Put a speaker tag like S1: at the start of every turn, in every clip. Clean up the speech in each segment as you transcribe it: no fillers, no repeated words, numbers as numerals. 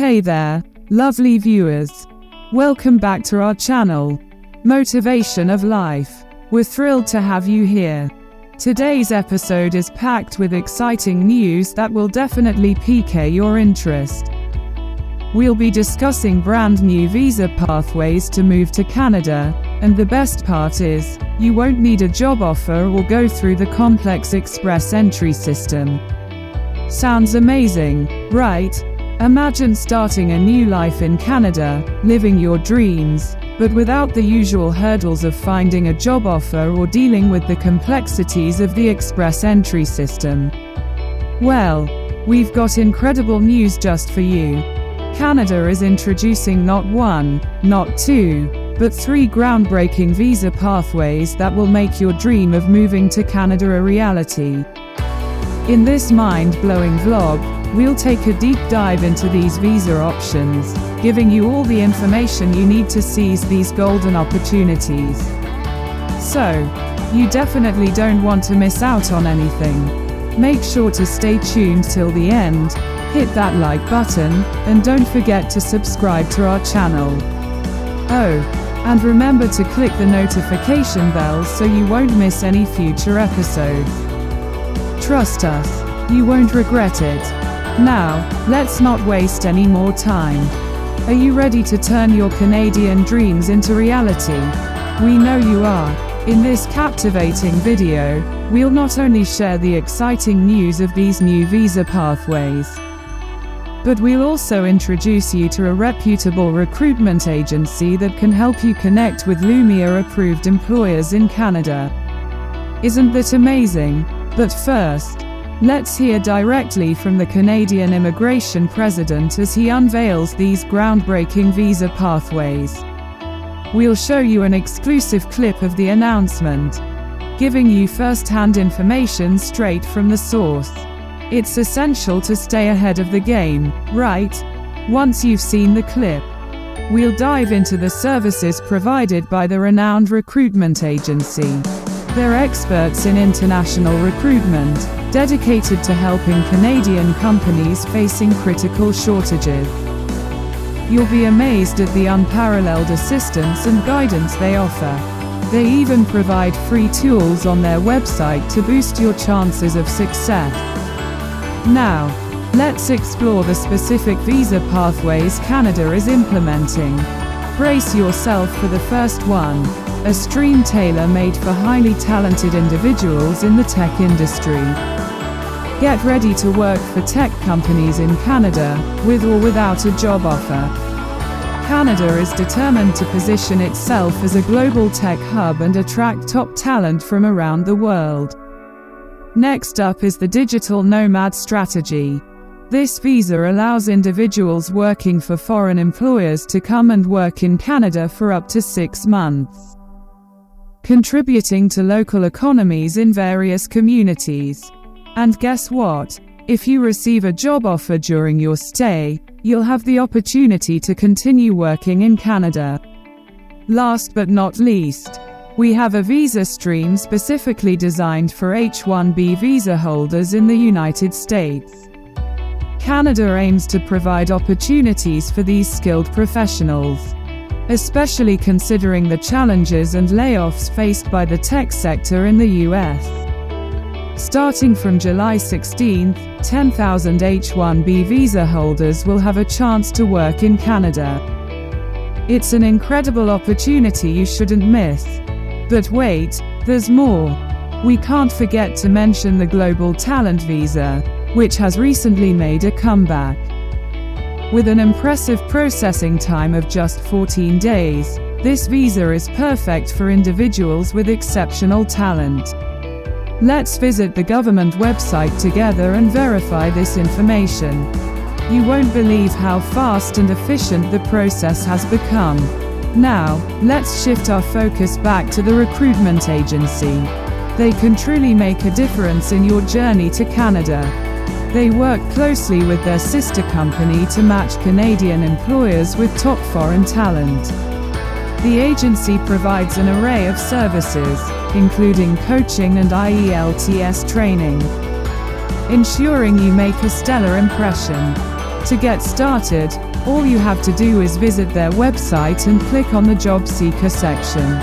S1: Hey there, lovely viewers. Welcome back to our channel, Motivation of Life. We're thrilled to have you here. Today's episode is packed with exciting news that will definitely pique your interest. We'll be discussing brand new visa pathways to move to Canada, and the best part is, you won't need a job offer or go through the complex express entry system. Sounds amazing, right? Imagine starting a new life in Canada, living your dreams, but without the usual hurdles of finding a job offer or dealing with the complexities of the express entry system. Well, we've got incredible news just for you. Canada is introducing not one, not two, but 3 groundbreaking visa pathways that will make your dream of moving to Canada a reality. In this mind-blowing vlog, we'll take a deep dive into these visa options, giving you all the information you need to seize these golden opportunities. So, you definitely don't want to miss out on anything. Make sure to stay tuned till the end, hit that like button, and don't forget to subscribe to our channel. Oh, and remember to click the notification bell so you won't miss any future episodes. Trust us, you won't regret it. Now, let's not waste any more time. Are you ready to turn your Canadian dreams into reality? We know you are. In this captivating video, we'll not only share the exciting news of these new visa pathways, but we'll also introduce you to a reputable recruitment agency that can help you connect with Lumia-approved employers in Canada. Isn't that amazing? But first, let's hear directly from the Canadian Immigration President as he unveils these groundbreaking visa pathways. We'll show you an exclusive clip of the announcement, giving you first-hand information straight from the source. It's essential to stay ahead of the game, right? Once you've seen the clip, we'll dive into the services provided by the renowned recruitment agency. They're experts in international recruitment, dedicated to helping Canadian companies facing critical shortages. You'll be amazed at the unparalleled assistance and guidance they offer. They even provide free tools on their website to boost your chances of success. Now, let's explore the specific visa pathways Canada is implementing. Brace yourself for the first one, a stream tailor-made for highly talented individuals in the tech industry. Get ready to work for tech companies in Canada, with or without a job offer. Canada is determined to position itself as a global tech hub and attract top talent from around the world. Next up is the digital nomad strategy. This visa allows individuals working for foreign employers to come and work in Canada for up to 6 months, contributing to local economies in various communities. And guess what? If you receive a job offer during your stay, you'll have the opportunity to continue working in Canada. Last but not least, we have a visa stream specifically designed for H-1B visa holders in the United States. Canada aims to provide opportunities for these skilled professionals, especially considering the challenges and layoffs faced by the tech sector in the US. Starting from July 16, 10,000 H-1B visa holders will have a chance to work in Canada. It's an incredible opportunity you shouldn't miss. But wait, there's more. We can't forget to mention the Global Talent Visa, which has recently made a comeback. With an impressive processing time of just 14 days, this visa is perfect for individuals with exceptional talent. Let's visit the government website together and verify this information. You won't believe how fast and efficient the process has become. Now, let's shift our focus back to the recruitment agency. They can truly make a difference in your journey to Canada. They work closely with their sister company to match Canadian employers with top foreign talent. The agency provides an array of services, including coaching and IELTS training, ensuring you make a stellar impression. To get started, All you have to do is visit their website and click on the job seeker section.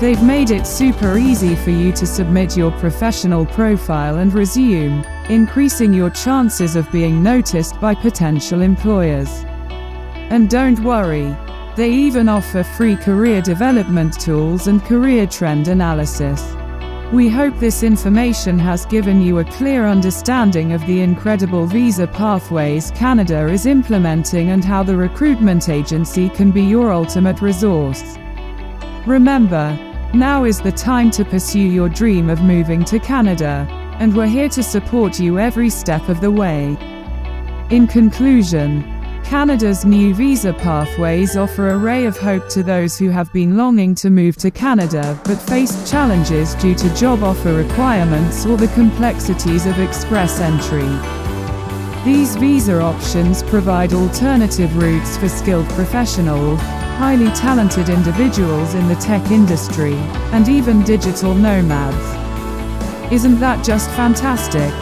S1: They've made it super easy for you to submit your professional profile and resume, increasing your chances of being noticed by potential employers. And don't worry, they even offer free career development tools and career trend analysis. We hope this information has given you a clear understanding of the incredible visa pathways Canada is implementing and how the recruitment agency can be your ultimate resource. Remember, now is the time to pursue your dream of moving to Canada, and we're here to support you every step of the way. In conclusion, Canada's new visa pathways offer a ray of hope to those who have been longing to move to Canada but faced challenges due to job offer requirements or the complexities of express entry. These visa options provide alternative routes for skilled professionals, highly talented individuals in the tech industry, and even digital nomads. Isn't that just fantastic?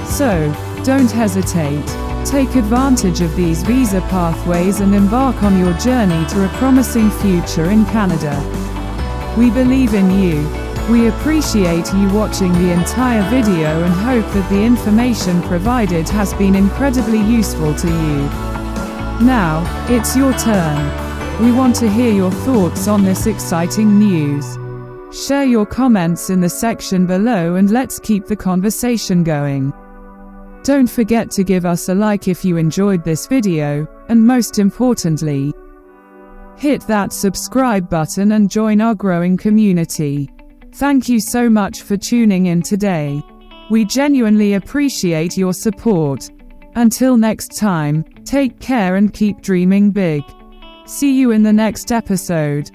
S1: So, don't hesitate. Take advantage of these visa pathways and embark on your journey to a promising future in Canada. We believe in you. We appreciate you watching the entire video and hope that the information provided has been incredibly useful to you. Now, it's your turn. We want to hear your thoughts on this exciting news. Share your comments in the section below and let's keep the conversation going. Don't forget to give us a like if you enjoyed this video, and most importantly, hit that subscribe button and join our growing community. Thank you so much for tuning in today. We genuinely appreciate your support. Until next time, take care and keep dreaming big. See you in the next episode.